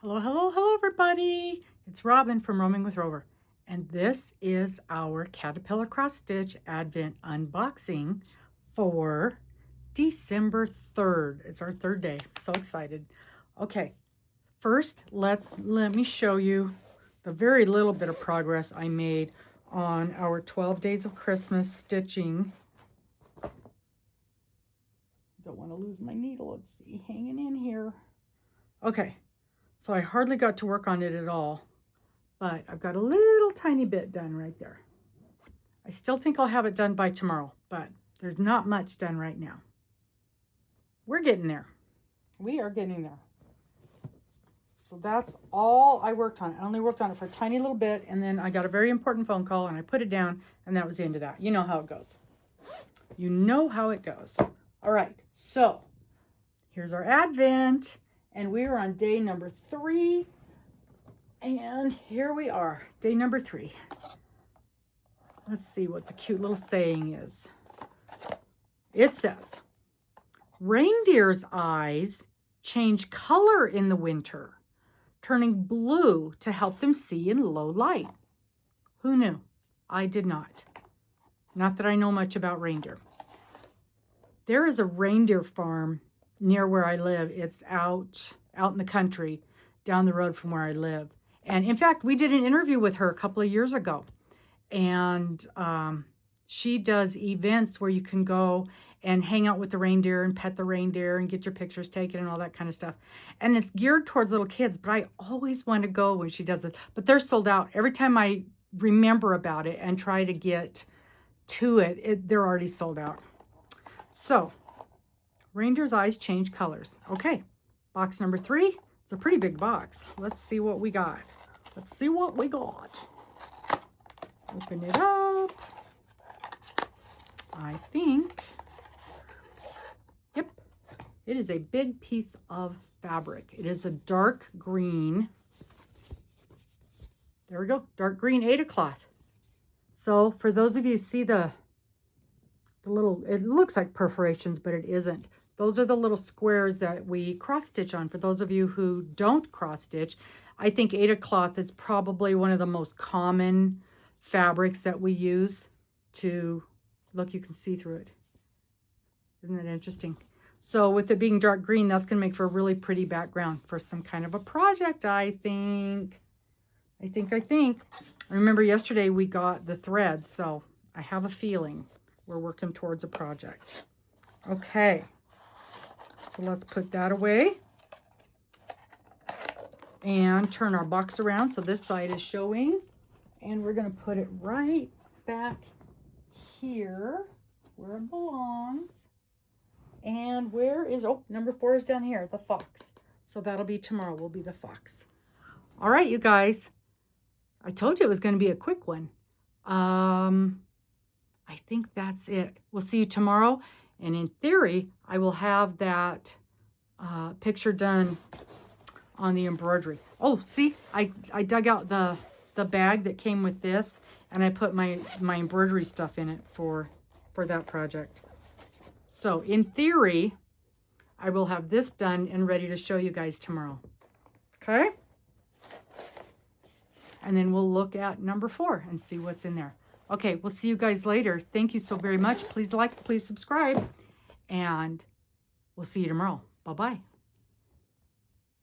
Hello, hello, hello, everybody. It's Robin from Roaming with Rover. And this is our Caterpillar CrossStitch Advent unboxing for December 3rd. It's our third day. So excited. Okay, first, let me show you the very little bit of progress I made on our 12 days of Christmas stitching. Don't want to lose my needle. Let's see, hanging in here. Okay. So I hardly got to work on it at all, but I've got a little tiny bit done right there. I still think I'll have it done by tomorrow, but there's not much done right now. We're getting there. We are getting there. So that's all I worked on. I only worked on it for a tiny little bit, and then I got a very important phone call, and I put it down, and that was the end of that. You know how it goes. You know how it goes. All right, so here's our Advent. And we are on day number 3. And here we are, day number 3. Let's see what the cute little saying is. It says, reindeer's eyes change color in the winter, turning blue to help them see in low light. Who knew? I did not. Not that I know much about reindeer. There is a reindeer farm near where I live. It's out in the country down the road from where I live. And in fact, we did an interview with her a couple of years ago. And she does events where you can go and hang out with the reindeer and pet the reindeer and get your pictures taken and all that kind of stuff. And it's geared towards little kids, but I always want to go when she does it. But they're sold out. Every time I remember about it and try to get to it, they're already sold out. So reindeer's eyes change colors. Okay, box number 3. It's a pretty big box. Let's see what we got. Let's see what we got. Open it up. I think, yep, it is a big piece of fabric. It is a dark green. There we go, dark green Aida cloth. So for those of you who see the little, it looks like perforations, but it isn't. Those are the little squares that we cross stitch on. For those of you who don't cross stitch, I think Aida cloth is probably one of the most common fabrics that we use to, look, you can see through it. Isn't that interesting? So with it being dark green, that's going to make for a really pretty background for some kind of a project, I think. I remember yesterday we got the thread, so I have a feeling we're working towards a project. Okay. So let's put that away and turn our box around so this side is showing. And we're going to put it right back here where it belongs. And where is, oh, number 4 is down here, the fox. So that'll be tomorrow, will be the fox. All right, you guys. I told you it was going to be a quick one. I think that's it. We'll see you tomorrow. And in theory, I will have that picture done on the embroidery. Oh, see, I dug out the bag that came with this, and I put my embroidery stuff in it for that project. So in theory, I will have this done and ready to show you guys tomorrow. Okay? And then we'll look at number 4 and see what's in there. Okay, we'll see you guys later. Thank you so very much. Please like, please subscribe, and we'll see you tomorrow. Bye-bye.